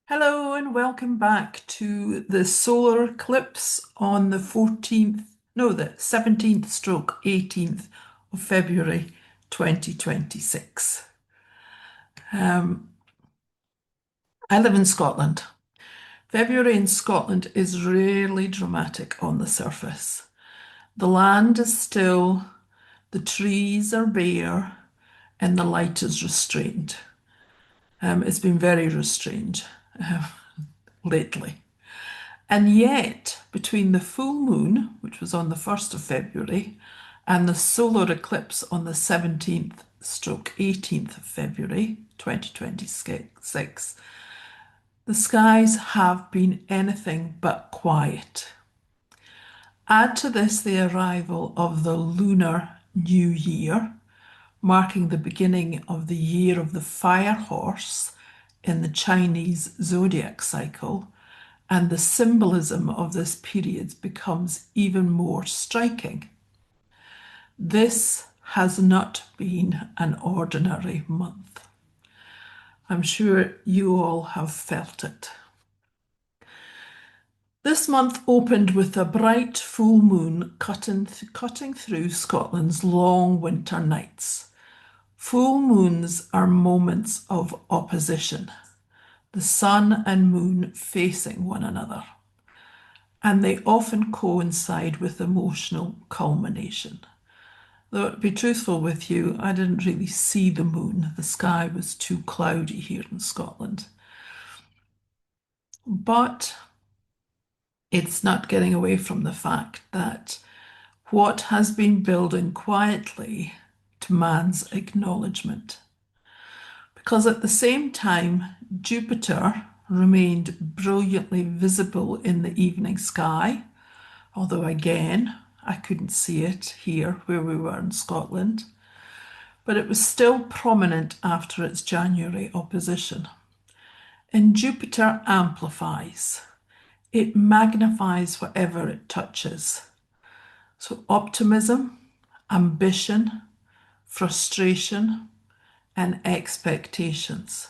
Hello and welcome back to the solar eclipse on the 17th stroke 18th of February 2026. Um, I live in Scotland. February in Scotland is rarely dramatic on the surface. The land is still, the trees are bare, and the light is restrained. It's been very restrained lately. And yet, between the full moon, which was on the 1st of February, and the solar eclipse on the 17th stroke 18th of February 2026, the skies have been anything but quiet. Add to this the arrival of the Lunar New Year, marking the beginning of the year of the fire horse in the Chinese zodiac cycle, and the symbolism of this period becomes even more striking. This has not been an ordinary month. I'm sure you all have felt it. This month opened with a bright full moon cutting through Scotland's long winter nights. Full moons are moments of opposition, the sun and moon facing one another, and they often coincide with emotional culmination. Though, to be truthful with you, I didn't really see the moon. The sky was too cloudy here in Scotland. But it's not getting away from the fact that what has been building quietly demands acknowledgement. Because at the same time, Jupiter remained brilliantly visible in the evening sky, although again, I couldn't see it here where we were in Scotland, but it was still prominent after its January opposition. And Jupiter amplifies. It magnifies whatever it touches. So optimism, ambition, frustration, and expectations.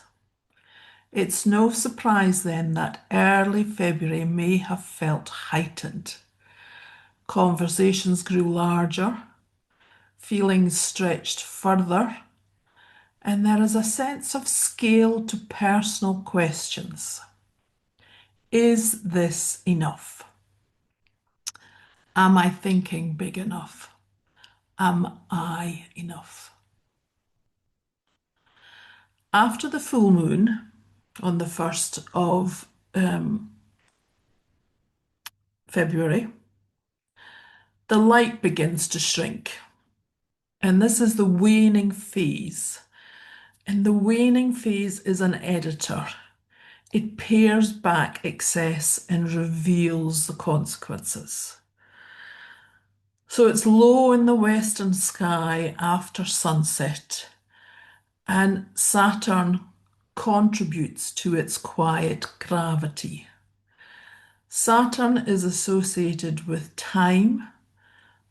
It's no surprise then that early February may have felt heightened. Conversations grew larger, feelings stretched further, and there is a sense of scale to personal questions. Is this enough? Am I thinking big enough? Am I enough? After the full moon on the 1st of February, the light begins to shrink. And this is the waning phase. And the waning phase is an editor. It pares back excess and reveals the consequences. So it's low in the western sky after sunset, and Saturn contributes to its quiet gravity. Saturn is associated with time,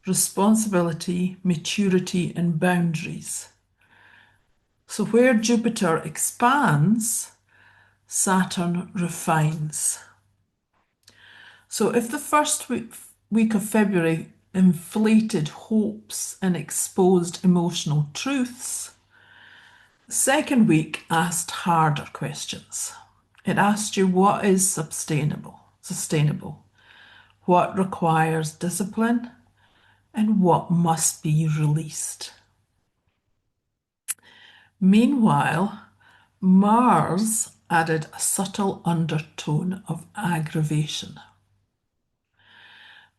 responsibility, maturity, and boundaries. So where Jupiter expands, Saturn refines. So if the first week of February inflated hopes and exposed emotional truths, the second week asked harder questions. It asked you what is sustainable, what requires discipline, and what must be released. Meanwhile, Mars added a subtle undertone of aggravation.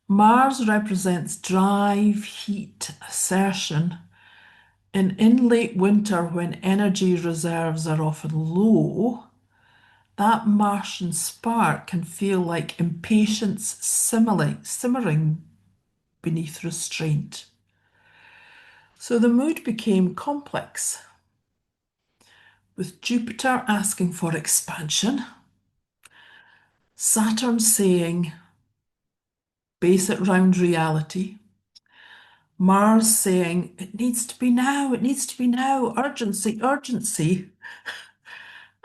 Mars represents drive, heat, assertion, and in late winter, when energy reserves are often low, that Martian spark can feel like impatience simmering beneath restraint. So the mood became complex, with Jupiter asking for expansion, Saturn saying, base it round reality, Mars saying, it needs to be now, urgency, urgency,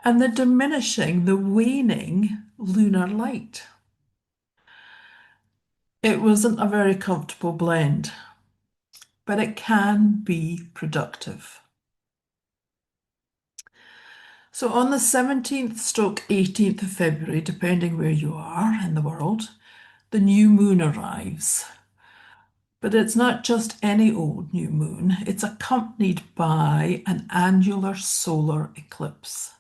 and the diminishing, the waning lunar light. It wasn't a very comfortable blend, but it can be productive. So on the 17th stroke 18th of February, depending where you are in the world, the new moon arrives. But it's not just any old new moon, it's accompanied by an annular solar eclipse.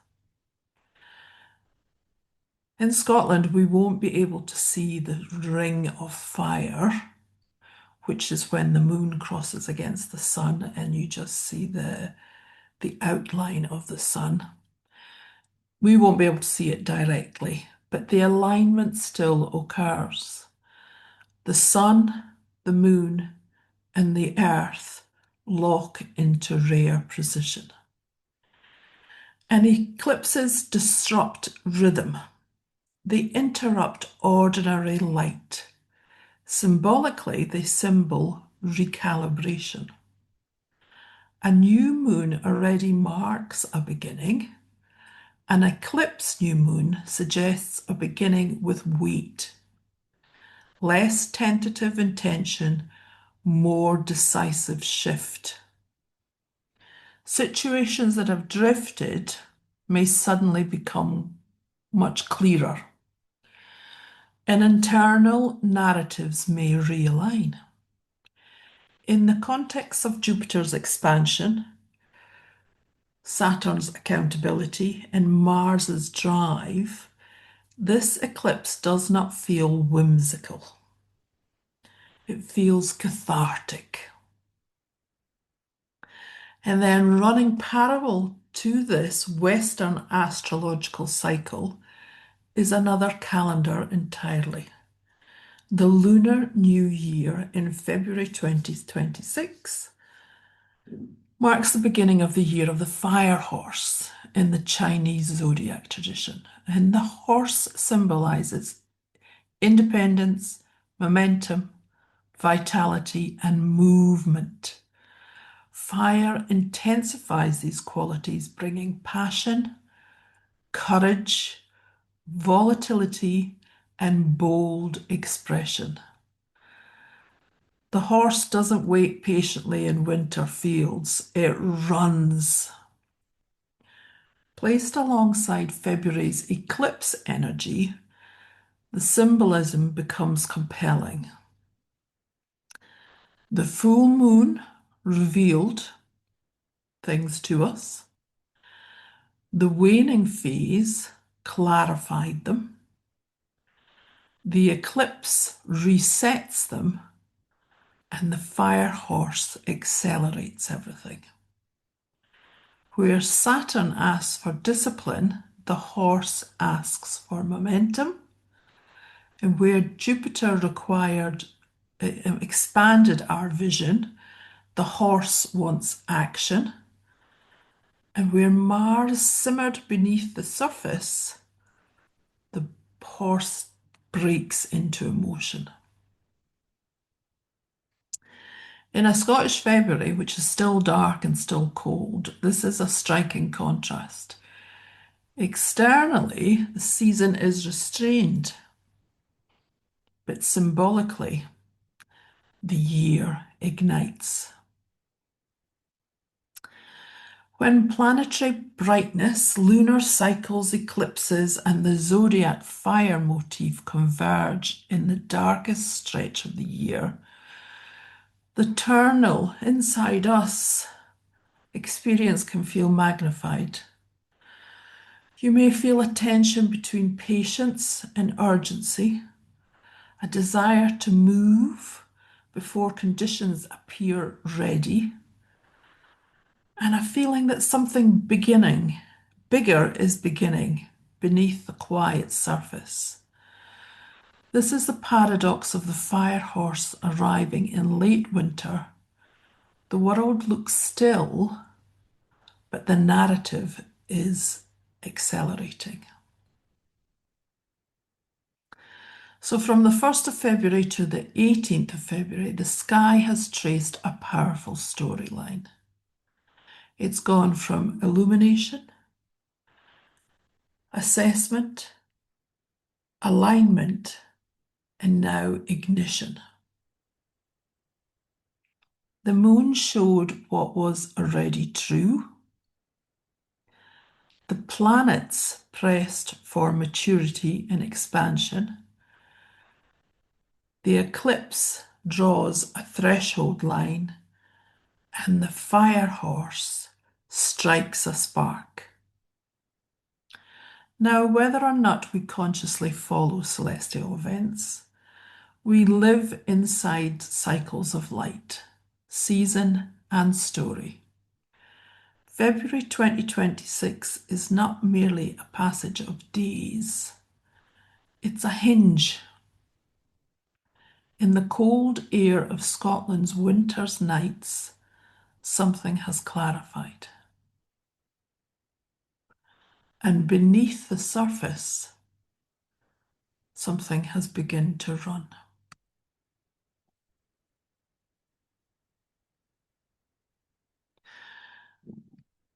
In Scotland, we won't be able to see the ring of fire, which is when the moon crosses against the sun and you just see the outline of the sun. We won't be able to see it directly, but the alignment still occurs. The sun, the moon, and the earth lock into rare precision. And eclipses disrupt rhythm. They interrupt ordinary light. Symbolically, they symbol recalibration. A new moon already marks a beginning. An eclipse new moon suggests a beginning with weight. Less tentative intention, more decisive shift. Situations that have drifted may suddenly become much clearer. And internal narratives may realign. In the context of Jupiter's expansion, Saturn's accountability, and Mars's drive, this eclipse does not feel whimsical. It feels cathartic. And then running parallel to this Western astrological cycle is another calendar entirely. The Lunar New Year in February 2026 marks the beginning of the year of the fire horse in the Chinese zodiac tradition. And the horse symbolizes independence, momentum, vitality, and movement. Fire intensifies these qualities, bringing passion, courage, volatility, and bold expression. The horse doesn't wait patiently in winter fields, it runs. Placed alongside February's eclipse energy, the symbolism becomes compelling. The full moon revealed things to us. The waning phase clarified them. The eclipse resets them, and the fire horse accelerates everything. Where Saturn asks for discipline, the horse asks for momentum. And where Jupiter expanded our vision, the horse wants action. And where Mars simmered beneath the surface, the horse breaks into emotion. In a Scottish February, which is still dark and still cold, this is a striking contrast. Externally, the season is restrained, but symbolically, the year ignites. When planetary brightness, lunar cycles, eclipses, and the zodiac fire motif converge in the darkest stretch of the year, the eternal inside us experience can feel magnified. You may feel a tension between patience and urgency, a desire to move before conditions appear ready, and a feeling that something bigger is beginning beneath the quiet surface. This is the paradox of the fire horse arriving in late winter. The world looks still, but the narrative is accelerating. So from the 1st of February to the 18th of February, the sky has traced a powerful storyline. It's gone from illumination assessment, alignment, and now ignition. The moon showed what was already true. The planets pressed for maturity and expansion. The eclipse draws a threshold line, and the fire horse strikes a spark. Now, whether or not we consciously follow celestial events, we live inside cycles of light, season, and story. February 2026 is not merely a passage of days, it's a hinge. In the cold air of Scotland's winter's nights, something has clarified. And beneath the surface, something has begun to run.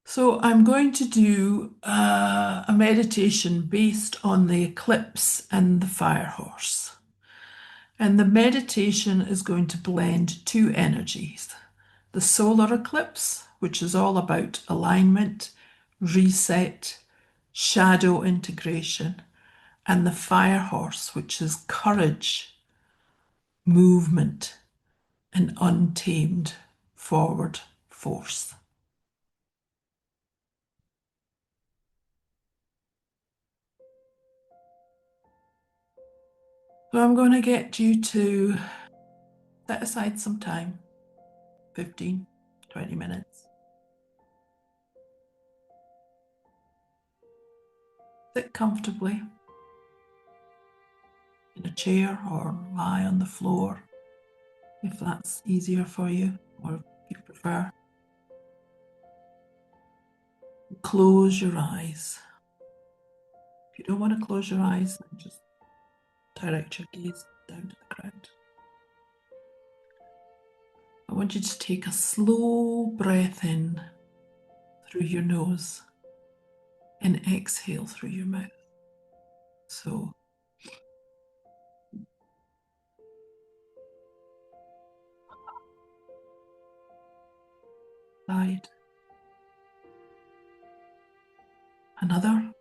So I'm going to do a meditation based on the eclipse and the fire horse. And the meditation is going to blend two energies. The solar eclipse, which is all about alignment, reset, shadow integration, and the fire horse, which is courage, movement, and untamed forward force. So I'm going to get you to set aside some time, 15, 20 minutes. Sit comfortably in a chair or lie on the floor if that's easier for you or if you prefer. Close your eyes. If you don't want to close your eyes, then just direct your gaze down to the ground. I want you to take a slow breath in through your nose and exhale through your mouth. So side. Another.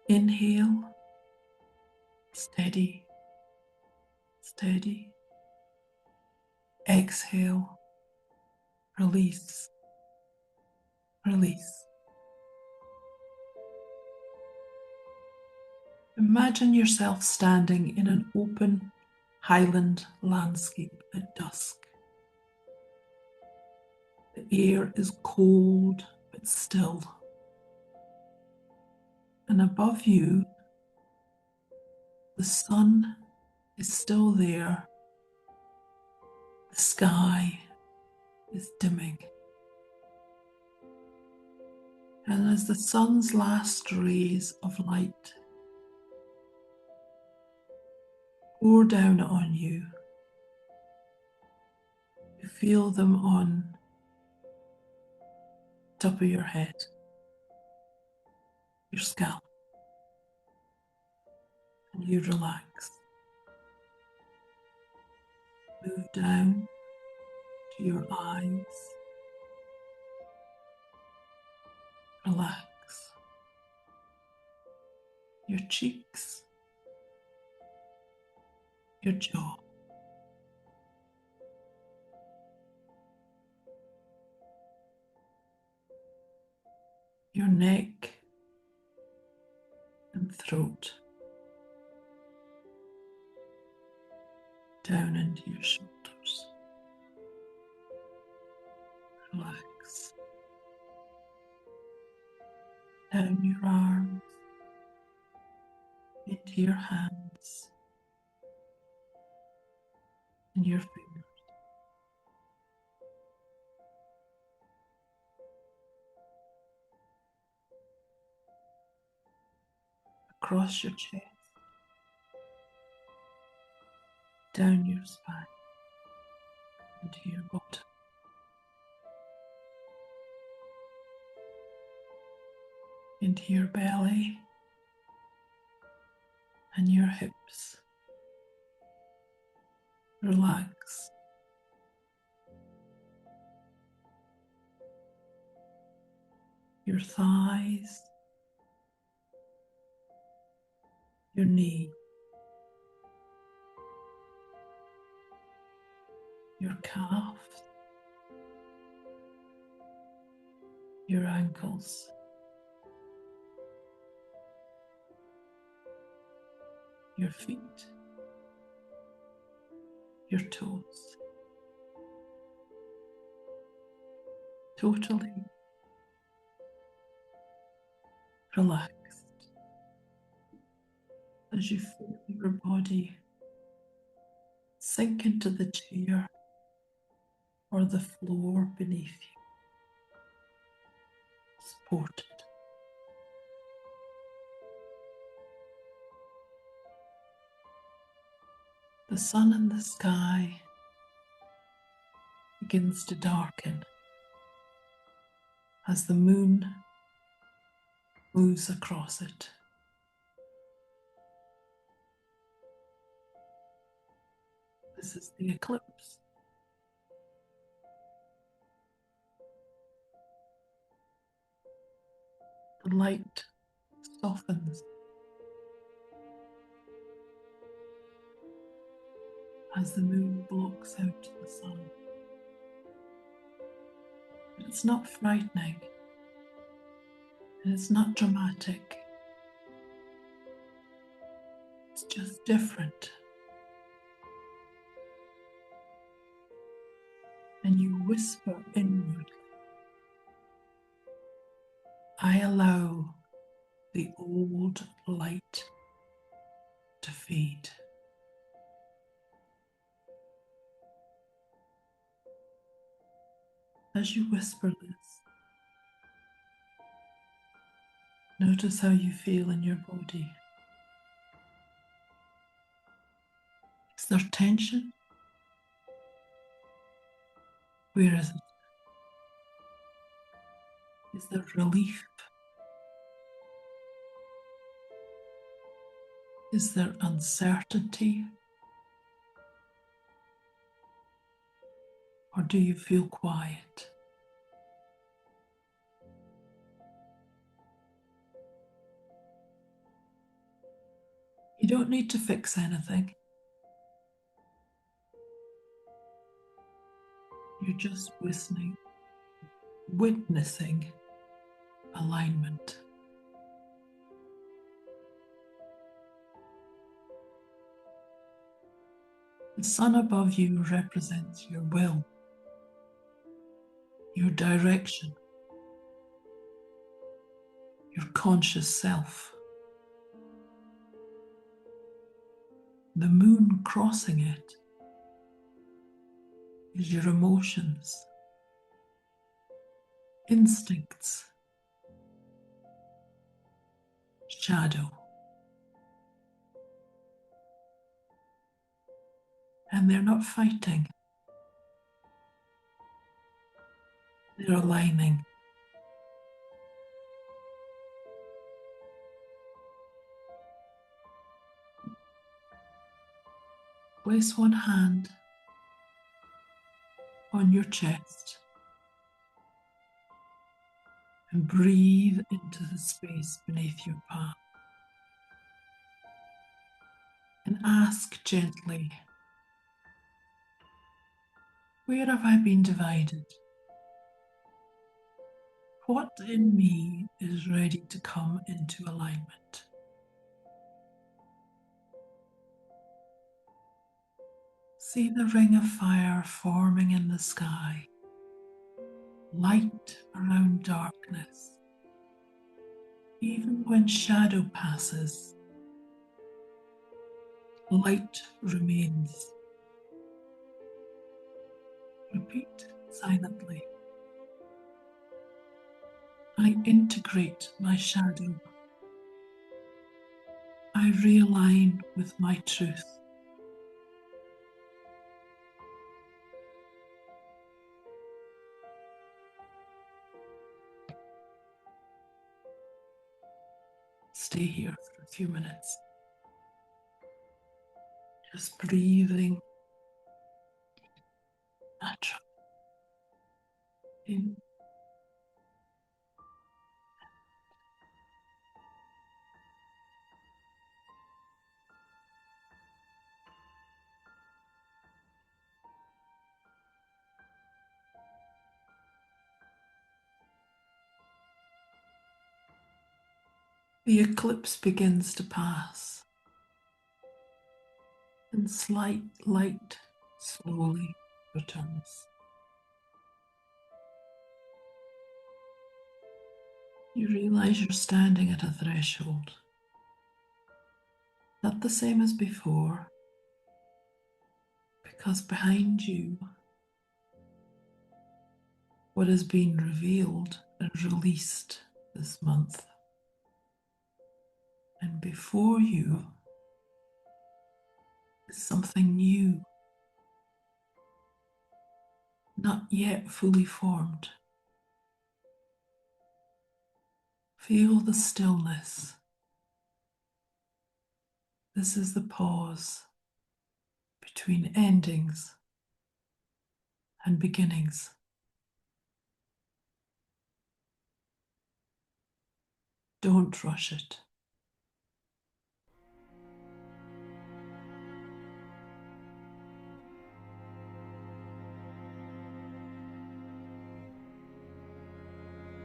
Inhale. Steady. Steady. Exhale. Release. Release. Imagine yourself standing in an open highland landscape at dusk. The air is cold but still. And above you, the sun is still there. The sky is dimming. And as the sun's last rays of light pour down on you, you feel them on top of your head, your scalp, and you relax. Move down to your eyes. Relax. Your cheeks, your jaw. Your neck and throat. Down into your shoulders. Relax. Down your arms, into your hands and your fingers. Across your chest, down your spine, into your bottom. into your belly and your hips. Relax. Your thighs, your knee, your calf, your ankles, your feet, your toes. Totally relaxed as you feel your body sink into the chair or the floor beneath you, supported. The sun in the sky begins to darken as the moon moves across it. This is the eclipse. The light softens as the moon blocks out the sun. But it's not frightening, and it's not dramatic. It's just different. And you whisper inwardly, I allow the old light to fade. As you whisper this, notice how you feel in your body. Is there tension? Where is it? Is there relief? Is there uncertainty? Or do you feel quiet? You don't need to fix anything. You're just witnessing alignment. The sun above you represents your will, your direction, your conscious self. The moon crossing it is your emotions, instincts, shadow. And they're not fighting, they're aligning. Place one hand on your chest and breathe into the space beneath your palm. And ask gently, where have I been divided? What in me is ready to come into alignment? See the ring of fire forming in the sky, light around darkness. Even when shadow passes, light remains. Repeat silently. I integrate my shadow. I realign with my truth. Stay here for a few minutes. Just breathing naturally in. The eclipse begins to pass, and slight light slowly returns. You realize you're standing at a threshold, not the same as before, because behind you, what has been revealed and released this month, and before you is something new, not yet fully formed. Feel the stillness. This is the pause between endings and beginnings. Don't rush it.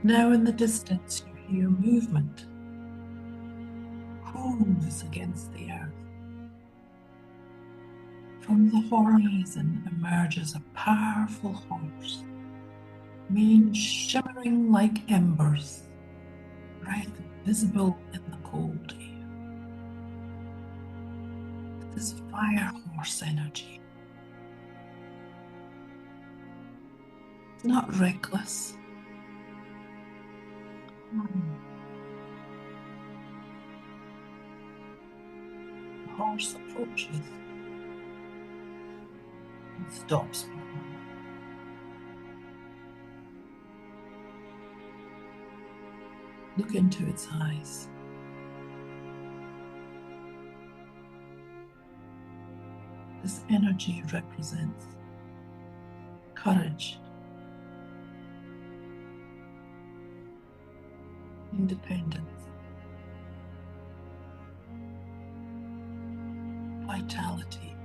Now in the distance you hear movement. Hooves against the earth. From the horizon emerges a powerful horse, mane shimmering like embers, breath visible in the cold air. This is fire horse energy. It's not reckless. The horse approaches and stops for a moment. Look into its eyes. This energy represents courage, independence, vitality,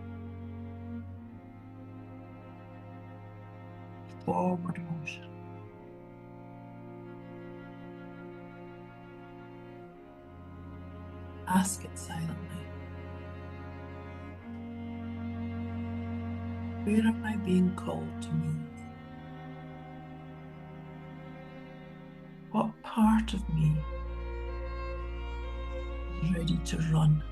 forward motion. Ask it silently. Where am I being called to move? What part of me is ready to run?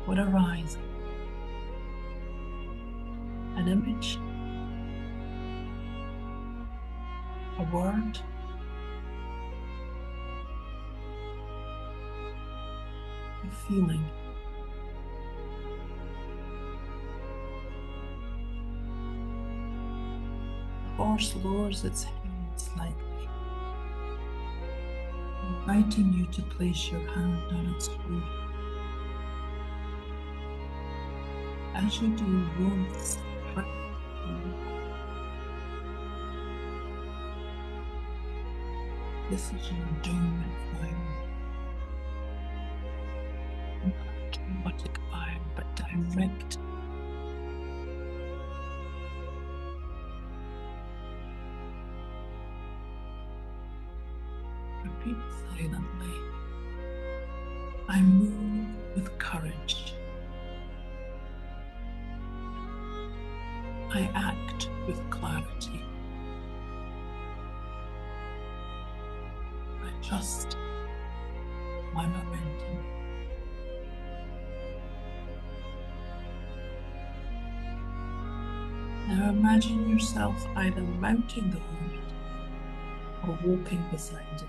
What arises? An image? A word? A feeling? The horse lowers its head slightly, inviting you to place your hand on its shoulder. As you do, warmth spreads through you. This is your dormant fire. Not chaotic fire, but direct. Repeat silently. I move with courage. I act with clarity. I trust my momentum. Now imagine yourself either mounting the horse or walking beside it.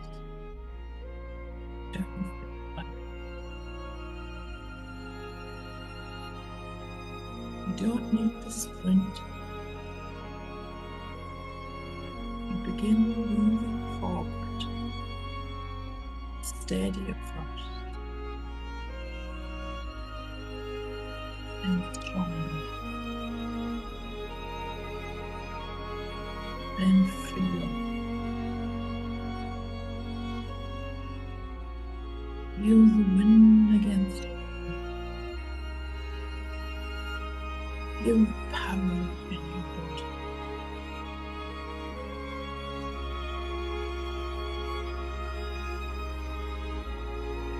You don't need to sprint. You begin moving forward steady at first, then stronger, then freer. Feel the wind against you. Feel the power in your body.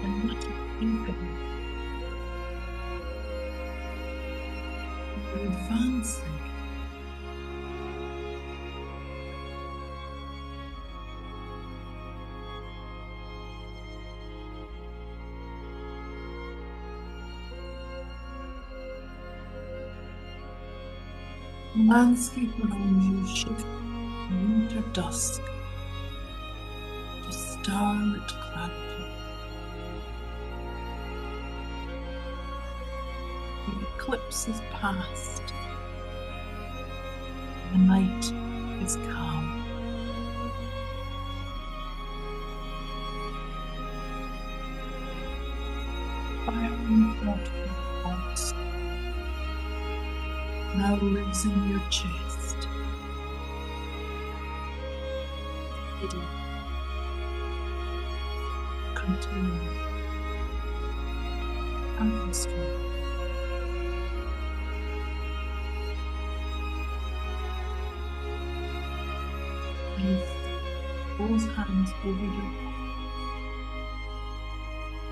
And what you think of it, you're advancing. The landscape around you shifts from winter dusk to starlit clarity. The eclipse is past. The night is calm. Fiery thought thoughts now lives in your chest. Steady, contained, atmosphere. Place both hands over your heart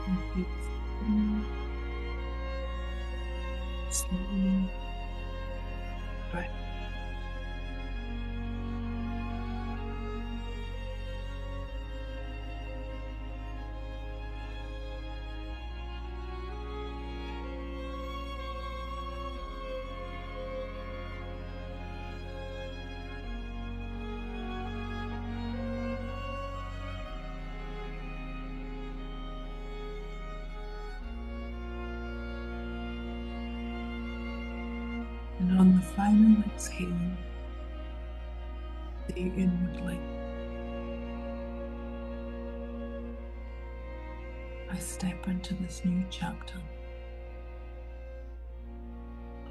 and take slow breath. And on the final exhale, say inwardly, I step into this new chapter,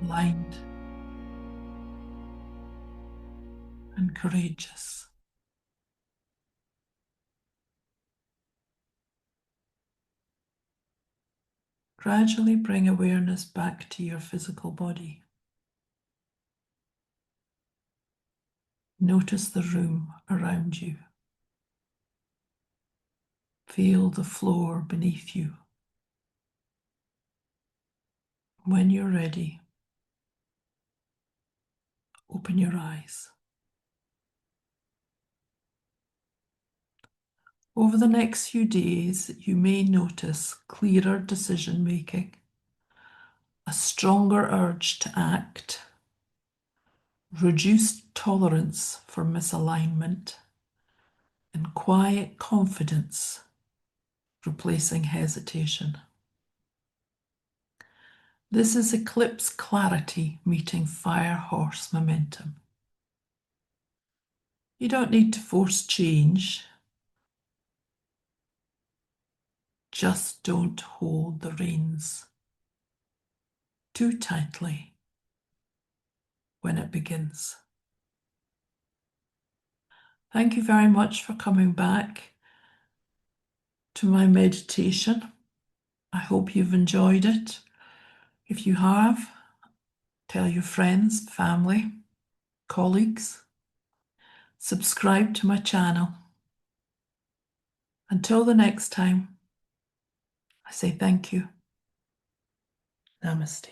aligned and courageous. Gradually bring awareness back to your physical body. Notice the room around you. Feel the floor beneath you. When you're ready, open your eyes. Over the next few days, you may notice clearer decision making, a stronger urge to act, reduced tolerance for misalignment, and quiet confidence replacing hesitation. This is Eclipse clarity meeting fire horse momentum. You don't need to force change. Just don't hold the reins too tightly when it begins. Thank you very much for coming back to my meditation. I hope you've enjoyed it. If you have, tell your friends, family, colleagues. Subscribe to my channel. Until the next time, I say thank you. Namaste.